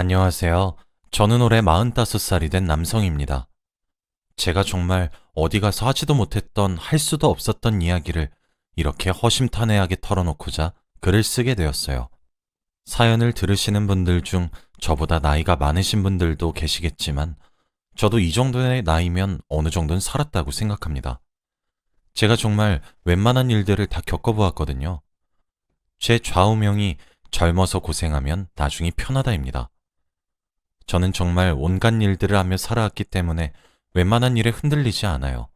안녕하세요. 저는 올해 45살이 된 남성입니다. 제가 정말 어디 가서 하지도 못했던 할 수도 없었던 이야기를 이렇게 허심탄회하게 털어놓고자 글을 쓰게 되었어요. 사연을 들으시는 분들 중 저보다 나이가 많으신 분들도 계시겠지만 저도 이 정도의 나이면 어느 정도는 살았다고 생각합니다. 제가 정말 웬만한 일들을 다 겪어보았거든요. 제 좌우명이 젊어서 고생하면 나중이 편하다입니다. 저는 정말 온갖 일들을 하며 살아왔기 때문에 웬만한 일에 흔들리지 않아요.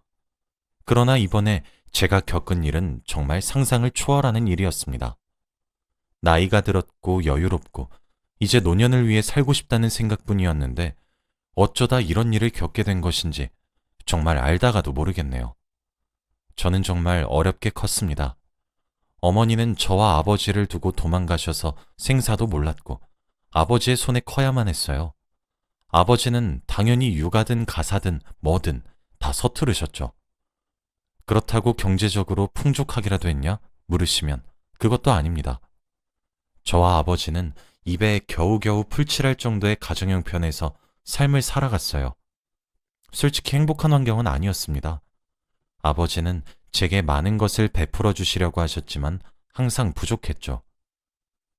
그러나 이번에 제가 겪은 일은 정말 상상을 초월하는 일이었습니다. 나이가 들었고 여유롭고 이제 노년을 위해 살고 싶다는 생각뿐이었는데 어쩌다 이런 일을 겪게 된 것인지 정말 알다가도 모르겠네요. 저는 정말 어렵게 컸습니다. 어머니는 저와 아버지를 두고 도망가셔서 생사도 몰랐고 아버지의 손에 커야만 했어요. 아버지는 당연히 육아든 가사든 뭐든 다 서투르셨죠. 그렇다고 경제적으로 풍족하기라도 했냐? 물으시면 그것도 아닙니다. 저와 아버지는 입에 겨우겨우 풀칠할 정도의 가정 형편에서 삶을 살아갔어요. 솔직히 행복한 환경은 아니었습니다. 아버지는 제게 많은 것을 베풀어 주시려고 하셨지만 항상 부족했죠.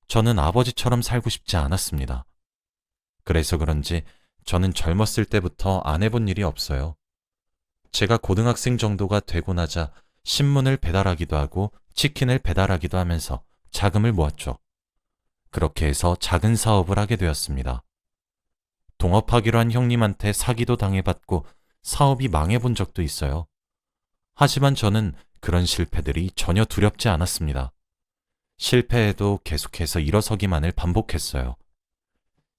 저는 아버지처럼 살고 싶지 않았습니다. 그래서 그런지 저는 젊었을 때부터 안 해본 일이 없어요. 제가 고등학생 정도가 되고 나자 신문을 배달하기도 하고 치킨을 배달하기도 하면서 자금을 모았죠. 그렇게 해서 작은 사업을 하게 되었습니다. 동업하기로 한 형님한테 사기도 당해봤고 사업이 망해본 적도 있어요. 하지만 저는 그런 실패들이 전혀 두렵지 않았습니다. 실패해도 계속해서 일어서기만을 반복했어요.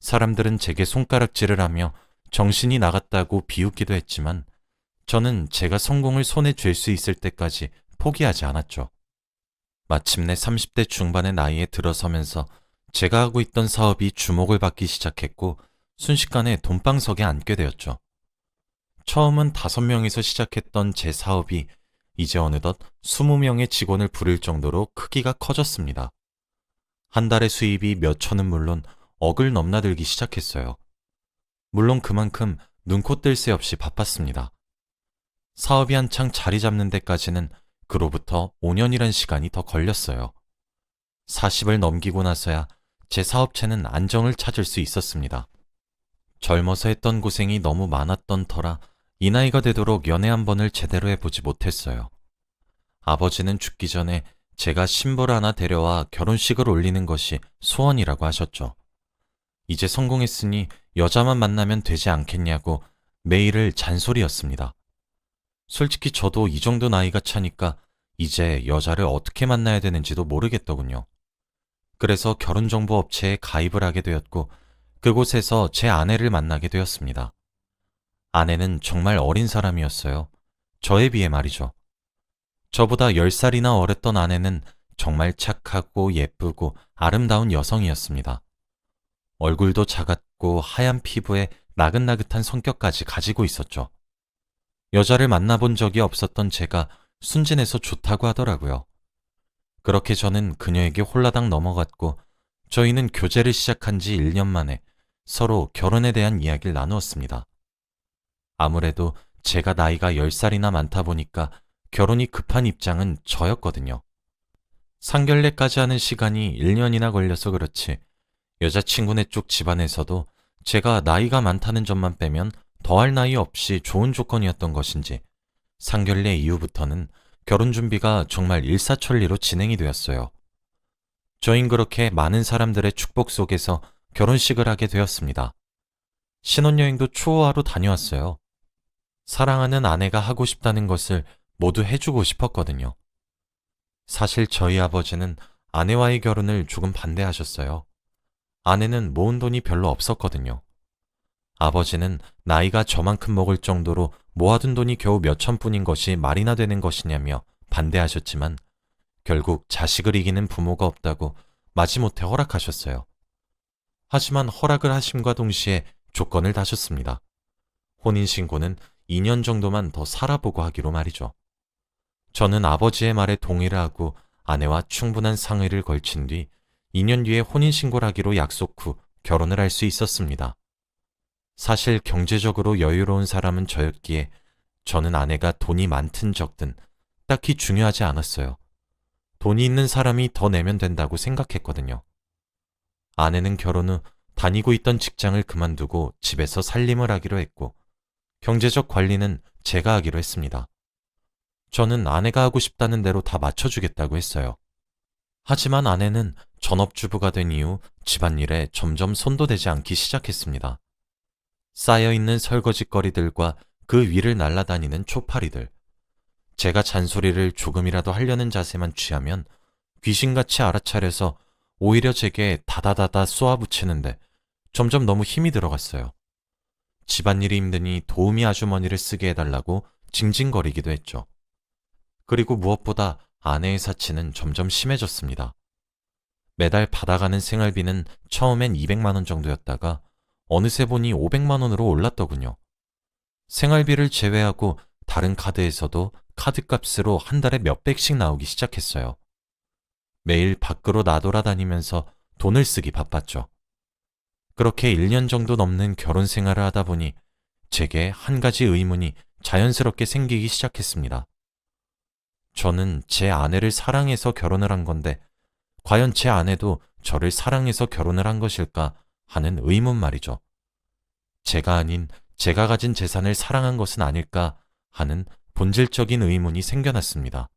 사람들은 제게 손가락질을 하며 정신이 나갔다고 비웃기도 했지만 저는 제가 성공을 손에 쥘 수 있을 때까지 포기하지 않았죠. 마침내 30대 중반의 나이에 들어서면서 제가 하고 있던 사업이 주목을 받기 시작했고 순식간에 돈방석에 앉게 되었죠. 처음은 5명에서 시작했던 제 사업이 이제 어느덧 20명의 직원을 부릴 정도로 크기가 커졌습니다. 한 달의 수입이 몇 천은 물론 억을 넘나들기 시작했어요. 물론 그만큼 눈코 뜰 새 없이 바빴습니다. 사업이 한창 자리 잡는 데까지는 그로부터 5년이란 시간이 더 걸렸어요. 40을 넘기고 나서야 제 사업체는 안정을 찾을 수 있었습니다. 젊어서 했던 고생이 너무 많았던 터라 이 나이가 되도록 연애 한 번을 제대로 해보지 못했어요. 아버지는 죽기 전에 제가 신부를 하나 데려와 결혼식을 올리는 것이 소원이라고 하셨죠. 이제 성공했으니 여자만 만나면 되지 않겠냐고 매일을 잔소리였습니다. 솔직히 저도 이 정도 나이가 차니까 이제 여자를 어떻게 만나야 되는지도 모르겠더군요. 그래서 결혼정보 업체에 가입을 하게 되었고 그곳에서 제 아내를 만나게 되었습니다. 아내는 정말 어린 사람이었어요. 저에 비해 말이죠. 저보다 10살이나 어렸던 아내는 정말 착하고 예쁘고 아름다운 여성이었습니다. 얼굴도 작았고 하얀 피부에 나긋나긋한 성격까지 가지고 있었죠. 여자를 만나본 적이 없었던 제가 순진해서 좋다고 하더라고요. 그렇게 저는 그녀에게 홀라당 넘어갔고 저희는 교제를 시작한 지 1년 만에 서로 결혼에 대한 이야기를 나누었습니다. 아무래도 제가 나이가 10살이나 많다 보니까 결혼이 급한 입장은 저였거든요. 상견례까지 하는 시간이 1년이나 걸려서 그렇지 여자친구네 쪽 집안에서도 제가 나이가 많다는 점만 빼면 더할 나위 없이 좋은 조건이었던 것인지 상견례 이후부터는 결혼 준비가 정말 일사천리로 진행이 되었어요. 저흰 그렇게 많은 사람들의 축복 속에서 결혼식을 하게 되었습니다. 신혼여행도 초호화로 다녀왔어요. 사랑하는 아내가 하고 싶다는 것을 모두 해주고 싶었거든요. 사실 저희 아버지는 아내와의 결혼을 조금 반대하셨어요. 아내는 모은 돈이 별로 없었거든요. 아버지는 나이가 저만큼 먹을 정도로 모아둔 돈이 겨우 몇천 푼인 것이 말이나 되는 것이냐며 반대하셨지만 결국 자식을 이기는 부모가 없다고 마지못해 허락하셨어요. 하지만 허락을 하심과 동시에 조건을 다셨습니다. 혼인신고는 2년 정도만 더 살아보고 하기로 말이죠. 저는 아버지의 말에 동의를 하고 아내와 충분한 상의를 걸친 뒤 2년 뒤에 혼인신고를 하기로 약속 후 결혼을 할 수 있었습니다. 사실 경제적으로 여유로운 사람은 저였기에 저는 아내가 돈이 많든 적든 딱히 중요하지 않았어요. 돈이 있는 사람이 더 내면 된다고 생각했거든요. 아내는 결혼 후 다니고 있던 직장을 그만두고 집에서 살림을 하기로 했고, 경제적 관리는 제가 하기로 했습니다. 저는 아내가 하고 싶다는 대로 다 맞춰주겠다고 했어요. 하지만 아내는 전업주부가 된 이후 집안일에 점점 손도 대지 않기 시작했습니다. 쌓여있는 설거지거리들과 그 위를 날아다니는 초파리들. 제가 잔소리를 조금이라도 하려는 자세만 취하면 귀신같이 알아차려서 오히려 제게 다다다다 쏘아붙이는데 점점 너무 힘이 들어갔어요. 집안일이 힘드니 도우미 아주머니를 쓰게 해달라고 징징거리기도 했죠. 그리고 무엇보다 아내의 사치는 점점 심해졌습니다. 매달 받아가는 생활비는 처음엔 200만 원 정도였다가 어느새 보니 500만 원으로 올랐더군요. 생활비를 제외하고 다른 카드에서도 카드값으로 한 달에 몇백씩 나오기 시작했어요. 매일 밖으로 나돌아다니면서 돈을 쓰기 바빴죠. 그렇게 1년 정도 넘는 결혼 생활을 하다 보니 제게 한 가지 의문이 자연스럽게 생기기 시작했습니다. 저는 제 아내를 사랑해서 결혼을 한 건데 과연 제 아내도 저를 사랑해서 결혼을 한 것일까 하는 의문 말이죠. 제가 아닌 제가 가진 재산을 사랑한 것은 아닐까 하는 본질적인 의문이 생겨났습니다.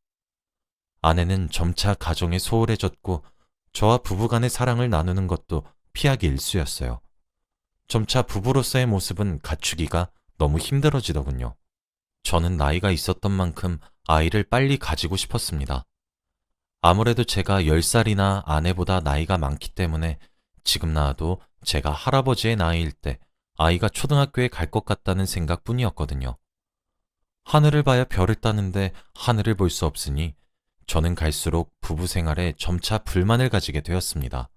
아내는 점차 가정에 소홀해졌고 저와 부부간의 사랑을 나누는 것도 피하기 일쑤였어요. 점차 부부로서의 모습은 갖추기가 너무 힘들어지더군요. 저는 나이가 있었던 만큼 아이를 빨리 가지고 싶었습니다. 아무래도 제가 10살이나 아내보다 나이가 많기 때문에 지금 낳아도 제가 할아버지의 나이일 때 아이가 초등학교에 갈 것 같다는 생각뿐이었거든요. 하늘을 봐야 별을 따는데 하늘을 볼 수 없으니 저는 갈수록 부부 생활에 점차 불만을 가지게 되었습니다.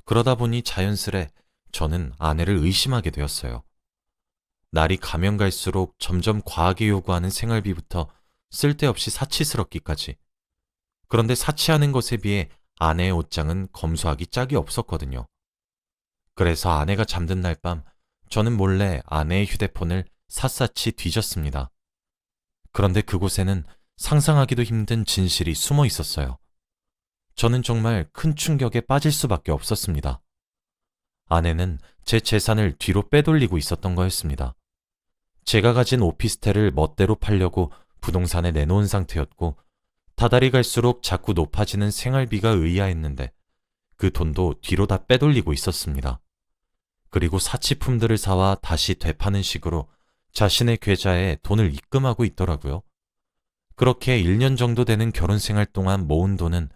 그러다 보니 자연스레 저는 아내를 의심하게 되었어요. 날이 가면 갈수록 점점 과하게 요구하는 생활비부터 쓸데없이 사치스럽기까지. 그런데 사치하는 것에 비해 아내의 옷장은 검소하기 짝이 없었거든요. 그래서 아내가 잠든 날 밤 저는 몰래 아내의 휴대폰을 샅샅이 뒤졌습니다. 그런데 그곳에는 상상하기도 힘든 진실이 숨어 있었어요. 저는 정말 큰 충격에 빠질 수밖에 없었습니다. 아내는 제 재산을 뒤로 빼돌리고 있었던 거였습니다. 제가 가진 오피스텔을 멋대로 팔려고 부동산에 내놓은 상태였고 다달이 갈수록 자꾸 높아지는 생활비가 의아했는데 그 돈도 뒤로 다 빼돌리고 있었습니다. 그리고 사치품들을 사와 다시 되파는 식으로 자신의 계좌에 돈을 입금하고 있더라고요. 그렇게 1년 정도 되는 결혼 생활 동안 모은 돈은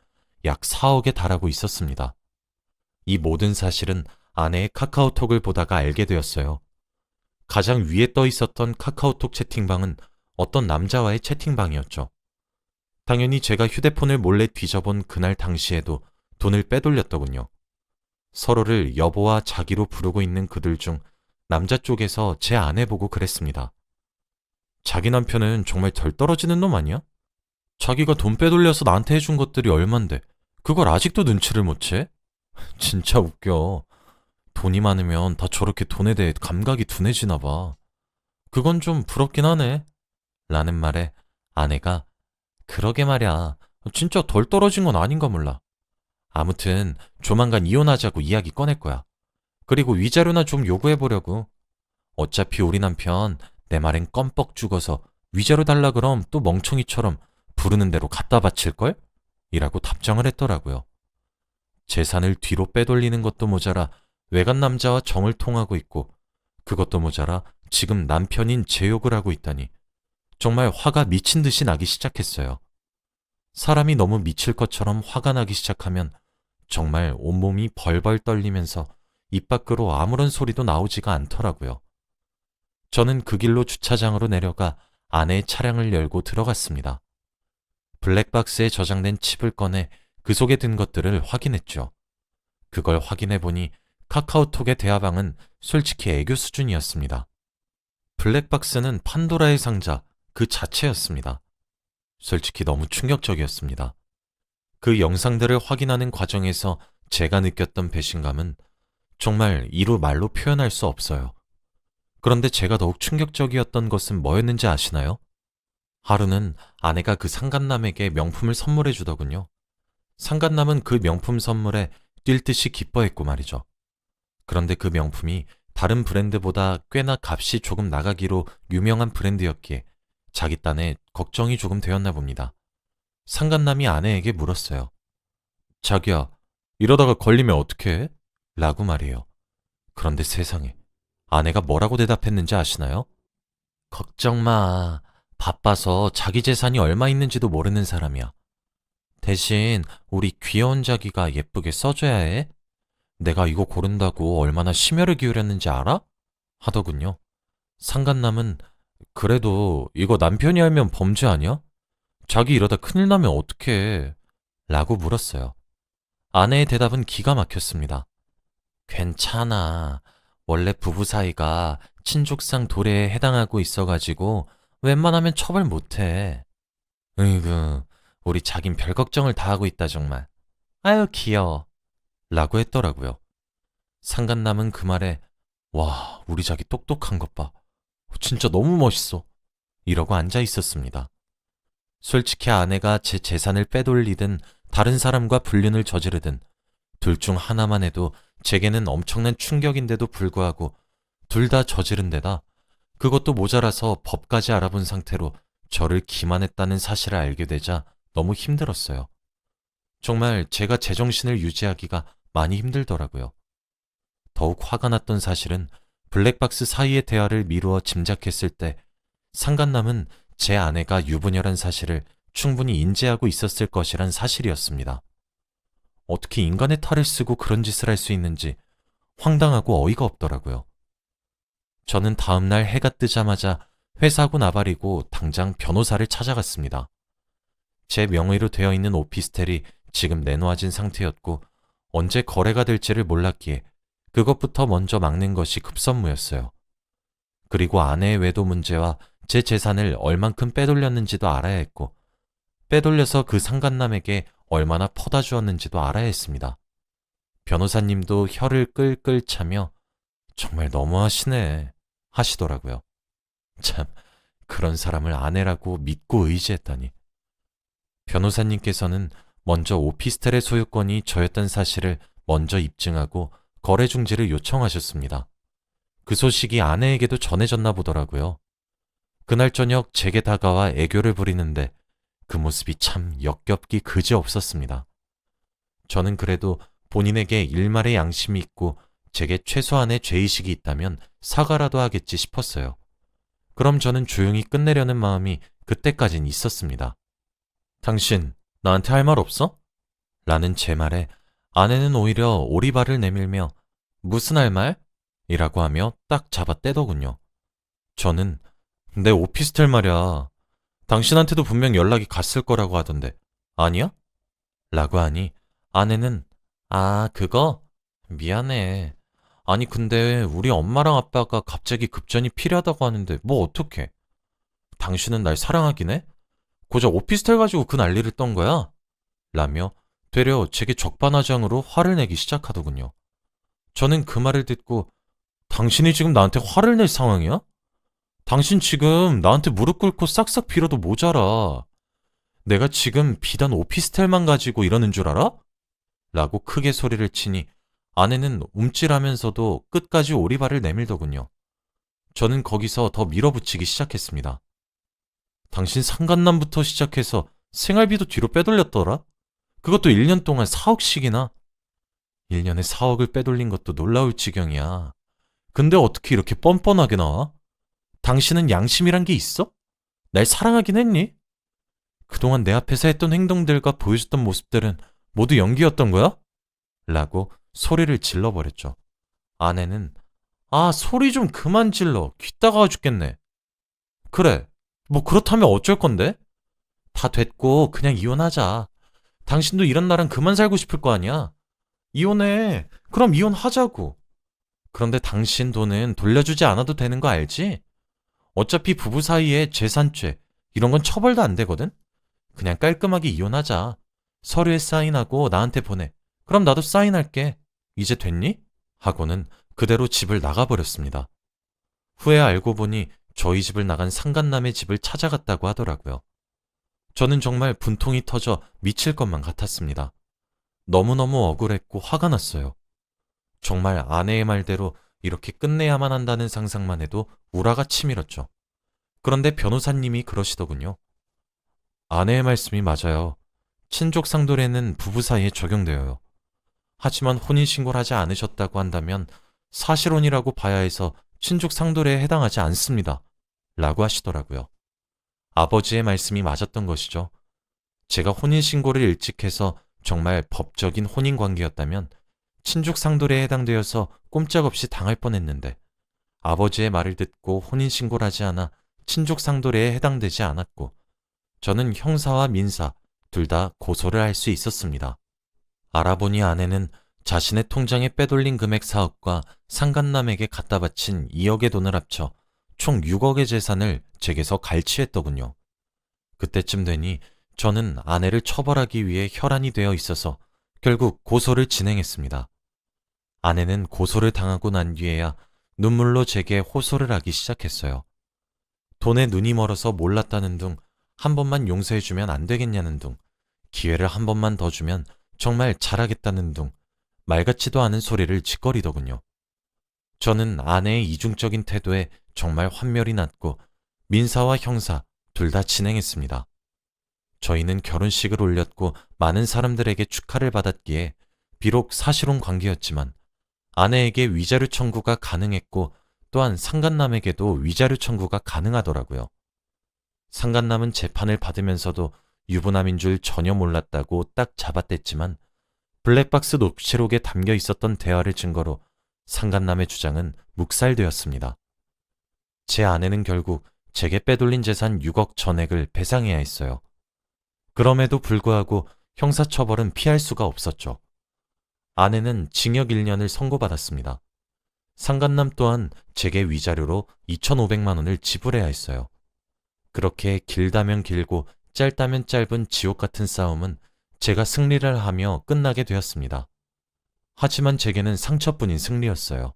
약 4억에 달하고 있었습니다. 이 모든 사실은 아내의 카카오톡을 보다가 알게 되었어요. 가장 위에 떠 있었던 카카오톡 채팅방은 어떤 남자와의 채팅방이었죠. 당연히 제가 휴대폰을 몰래 뒤져본 그날 당시에도 돈을 빼돌렸더군요. 서로를 여보와 자기로 부르고 있는 그들 중 남자 쪽에서 제 아내 보고 그랬습니다. 자기 남편은 정말 덜 떨어지는 놈 아니야? 자기가 돈 빼돌려서 나한테 해준 것들이 얼만데 그걸 아직도 눈치를 못 채? 진짜 웃겨. 돈이 많으면 다 저렇게 돈에 대해 감각이 둔해지나 봐. 그건 좀 부럽긴 하네. 라는 말에 아내가 그러게 말야. 진짜 덜 떨어진 건 아닌가 몰라. 아무튼 조만간 이혼하자고 이야기 꺼낼 거야. 그리고 위자료나 좀 요구해보려고. 어차피 우리 남편 내 말엔 껌뻑 죽어서 위자료 달라 그럼 또 멍청이처럼 부르는 대로 갖다 바칠걸? 이라고 답장을 했더라고요. 재산을 뒤로 빼돌리는 것도 모자라 외간 남자와 정을 통하고 있고 그것도 모자라 지금 남편인 제 욕을 하고 있다니 정말 화가 미친 듯이 나기 시작했어요. 사람이 너무 미칠 것처럼 화가 나기 시작하면 정말 온몸이 벌벌 떨리면서 입 밖으로 아무런 소리도 나오지가 않더라고요. 저는 그 길로 주차장으로 내려가 아내의 차량을 열고 들어갔습니다. 블랙박스에 저장된 칩을 꺼내 그 속에 든 것들을 확인했죠. 그걸 확인해보니 카카오톡의 대화방은 솔직히 애교 수준이었습니다. 블랙박스는 판도라의 상자 그 자체였습니다. 솔직히 너무 충격적이었습니다. 그 영상들을 확인하는 과정에서 제가 느꼈던 배신감은 정말 이루 말로 표현할 수 없어요. 그런데 제가 더욱 충격적이었던 것은 뭐였는지 아시나요? 하루는 아내가 그 상간남에게 명품을 선물해 주더군요. 상간남은 그 명품 선물에 뛸 듯이 기뻐했고 말이죠. 그런데 그 명품이 다른 브랜드보다 꽤나 값이 조금 나가기로 유명한 브랜드였기에 자기 딴에 걱정이 조금 되었나 봅니다. 상간남이 아내에게 물었어요. 자기야, 이러다가 걸리면 어떡해? 라고 말이에요. 그런데 세상에, 아내가 뭐라고 대답했는지 아시나요? 걱정 마. 바빠서 자기 재산이 얼마 있는지도 모르는 사람이야. 대신 우리 귀여운 자기가 예쁘게 써줘야 해. 내가 이거 고른다고 얼마나 심혈을 기울였는지 알아? 하더군요. 상간남은 그래도 이거 남편이 알면 범죄 아니야? 자기 이러다 큰일 나면 어떡해? 라고 물었어요. 아내의 대답은 기가 막혔습니다. 괜찮아. 원래 부부 사이가 친족상 도래에 해당하고 있어가지고 웬만하면 처벌 못해. 으이구, 우리 자긴 별 걱정을 다 하고 있다 정말. 아유 귀여워. 라고 했더라고요. 상간남은 그 말에 와, 우리 자기 똑똑한 것 봐. 진짜 너무 멋있어. 이러고 앉아 있었습니다. 솔직히 아내가 제 재산을 빼돌리든 다른 사람과 불륜을 저지르든 둘 중 하나만 해도 제게는 엄청난 충격인데도 불구하고 둘 다 저지른 데다 그것도 모자라서 법까지 알아본 상태로 저를 기만했다는 사실을 알게 되자 너무 힘들었어요. 정말 제가 제정신을 유지하기가 많이 힘들더라고요. 더욱 화가 났던 사실은 블랙박스 사이의 대화를 미루어 짐작했을 때 상간남은 제 아내가 유부녀란 사실을 충분히 인지하고 있었을 것이란 사실이었습니다. 어떻게 인간의 탈을 쓰고 그런 짓을 할 수 있는지 황당하고 어이가 없더라고요. 저는 다음날 해가 뜨자마자 회사하고 나발이고 당장 변호사를 찾아갔습니다. 제 명의로 되어 있는 오피스텔이 지금 내놓아진 상태였고 언제 거래가 될지를 몰랐기에 그것부터 먼저 막는 것이 급선무였어요. 그리고 아내의 외도 문제와 제 재산을 얼만큼 빼돌렸는지도 알아야 했고 빼돌려서 그 상간남에게 얼마나 퍼다 주었는지도 알아야 했습니다. 변호사님도 혀를 끌끌 차며 정말 너무하시네 하시더라고요. 참, 그런 사람을 아내라고 믿고 의지했다니. 변호사님께서는 먼저 오피스텔의 소유권이 저였던 사실을 먼저 입증하고 거래 중지를 요청하셨습니다. 그 소식이 아내에게도 전해졌나 보더라고요. 그날 저녁 제게 다가와 애교를 부리는데 그 모습이 참 역겹기 그지없었습니다. 저는 그래도 본인에게 일말의 양심이 있고 제게 최소한의 죄의식이 있다면 사과라도 하겠지 싶었어요. 그럼 저는 조용히 끝내려는 마음이 그때까진 있었습니다. 당신, 나한테 할 말 없어? 라는 제 말에 아내는 오히려 오리발을 내밀며 무슨 할 말? 이라고 하며 딱 잡아 떼더군요. 저는 내 오피스텔 말이야. 당신한테도 분명 연락이 갔을 거라고 하던데 아니야? 라고 하니 아내는 아, 그거? 미안해. 아니 근데 우리 엄마랑 아빠가 갑자기 급전이 필요하다고 하는데 뭐 어떡해? 당신은 날 사랑하긴 해? 고작 오피스텔 가지고 그 난리를 떤 거야? 라며 되려 제게 적반하장으로 화를 내기 시작하더군요. 저는 그 말을 듣고 당신이 지금 나한테 화를 낼 상황이야? 당신 지금 나한테 무릎 꿇고 싹싹 빌어도 모자라. 내가 지금 비단 오피스텔만 가지고 이러는 줄 알아? 라고 크게 소리를 치니 아내는 움찔하면서도 끝까지 오리발을 내밀더군요. 저는 거기서 더 밀어붙이기 시작했습니다. 당신 상간남부터 시작해서 생활비도 뒤로 빼돌렸더라? 그것도 1년 동안 4억씩이나? 1년에 4억을 빼돌린 것도 놀라울 지경이야. 근데 어떻게 이렇게 뻔뻔하게 나와? 당신은 양심이란 게 있어? 날 사랑하긴 했니? 그동안 내 앞에서 했던 행동들과 보여줬던 모습들은 모두 연기였던 거야? 라고 소리를 질러버렸죠. 아내는 아, 소리 좀 그만 질러. 귀 따가워 죽겠네. 그래, 뭐 그렇다면 어쩔 건데? 다 됐고 그냥 이혼하자. 당신도 이런 나랑 그만 살고 싶을 거 아니야? 이혼해. 그럼 이혼하자고. 그런데 당신 돈은 돌려주지 않아도 되는 거 알지? 어차피 부부 사이에 재산죄 이런 건 처벌도 안 되거든? 그냥 깔끔하게 이혼하자. 서류에 사인하고 나한테 보내. 그럼 나도 사인할게. 이제 됐니? 하고는 그대로 집을 나가버렸습니다. 후에 알고 보니 저희 집을 나간 상간남의 집을 찾아갔다고 하더라고요. 저는 정말 분통이 터져 미칠 것만 같았습니다. 너무너무 억울했고 화가 났어요. 정말 아내의 말대로 이렇게 끝내야만 한다는 상상만 해도 우라가 치밀었죠. 그런데 변호사님이 그러시더군요. 아내의 말씀이 맞아요. 친족 상도례는 부부 사이에 적용되어요. 하지만 혼인신고를 하지 않으셨다고 한다면 사실혼이라고 봐야 해서 친족 상도례에 해당하지 않습니다. 라고 하시더라고요. 아버지의 말씀이 맞았던 것이죠. 제가 혼인신고를 일찍 해서 정말 법적인 혼인관계였다면 친족 상도례에 해당되어서 꼼짝없이 당할 뻔했는데 아버지의 말을 듣고 혼인신고를 하지 않아 친족 상도례에 해당되지 않았고 저는 형사와 민사 둘 다 고소를 할 수 있었습니다. 알아보니 아내는 자신의 통장에 빼돌린 금액 4억과 상간남에게 갖다 바친 2억의 돈을 합쳐 총 6억의 재산을 제게서 갈취했더군요. 그때쯤 되니 저는 아내를 처벌하기 위해 혈안이 되어 있어서 결국 고소를 진행했습니다. 아내는 고소를 당하고 난 뒤에야 눈물로 제게 호소를 하기 시작했어요. 돈에 눈이 멀어서 몰랐다는 둥, 한 번만 용서해주면 안 되겠냐는 둥, 기회를 한 번만 더 주면 정말 잘하겠다는 둥, 말 같지도 않은 소리를 짓거리더군요. 저는 아내의 이중적인 태도에 정말 환멸이 났고 민사와 형사 둘 다 진행했습니다. 저희는 결혼식을 올렸고 많은 사람들에게 축하를 받았기에 비록 사실혼 관계였지만 아내에게 위자료 청구가 가능했고 또한 상간남에게도 위자료 청구가 가능하더라고요. 상간남은 재판을 받으면서도 유부남인 줄 전혀 몰랐다고 딱 잡아댔지만 블랙박스 녹취록에 담겨 있었던 대화를 증거로 상간남의 주장은 묵살되었습니다. 제 아내는 결국 제게 빼돌린 재산 6억 전액을 배상해야 했어요. 그럼에도 불구하고 형사처벌은 피할 수가 없었죠. 아내는 징역 1년을 선고받았습니다. 상간남 또한 제게 위자료로 2,500만 원을 지불해야 했어요. 그렇게 길다면 길고 짧다면 짧은 지옥 같은 싸움은 제가 승리를 하며 끝나게 되었습니다. 하지만 제게는 상처뿐인 승리였어요.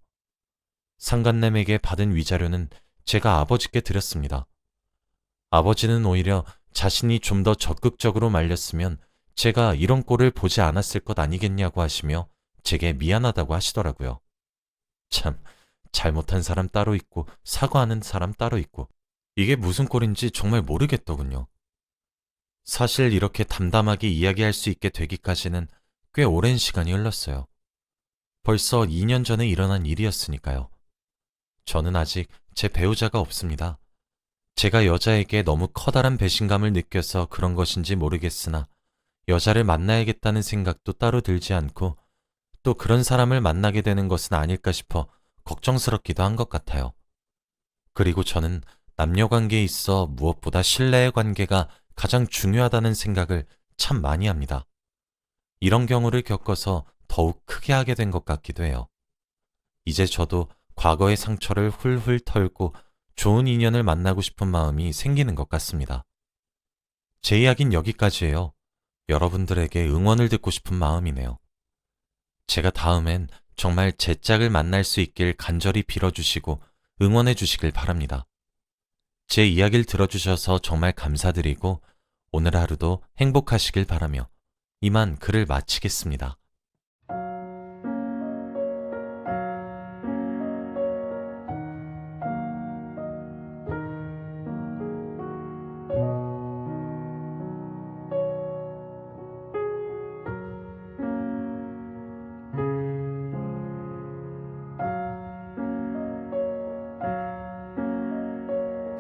상간남에게 받은 위자료는 제가 아버지께 드렸습니다. 아버지는 오히려 자신이 좀 더 적극적으로 말렸으면 제가 이런 꼴을 보지 않았을 것 아니겠냐고 하시며 제게 미안하다고 하시더라고요. 참, 잘못한 사람 따로 있고 사과하는 사람 따로 있고 이게 무슨 꼴인지 정말 모르겠더군요. 사실 이렇게 담담하게 이야기할 수 있게 되기까지는 꽤 오랜 시간이 흘렀어요. 벌써 2년 전에 일어난 일이었으니까요. 저는 아직 제 배우자가 없습니다. 제가 여자에게 너무 커다란 배신감을 느껴서 그런 것인지 모르겠으나 여자를 만나야겠다는 생각도 따로 들지 않고 또 그런 사람을 만나게 되는 것은 아닐까 싶어 걱정스럽기도 한 것 같아요. 그리고 저는 남녀 관계에 있어 무엇보다 신뢰의 관계가 가장 중요하다는 생각을 참 많이 합니다. 이런 경우를 겪어서 더욱 크게 하게 된 것 같기도 해요. 이제 저도 과거의 상처를 훌훌 털고 좋은 인연을 만나고 싶은 마음이 생기는 것 같습니다. 제 이야기는 여기까지예요. 여러분들에게 응원을 듣고 싶은 마음이네요. 제가 다음엔 정말 제 짝을 만날 수 있길 간절히 빌어주시고 응원해 주시길 바랍니다. 제 이야기를 들어주셔서 정말 감사드리고 오늘 하루도 행복하시길 바라며 이만 글을 마치겠습니다.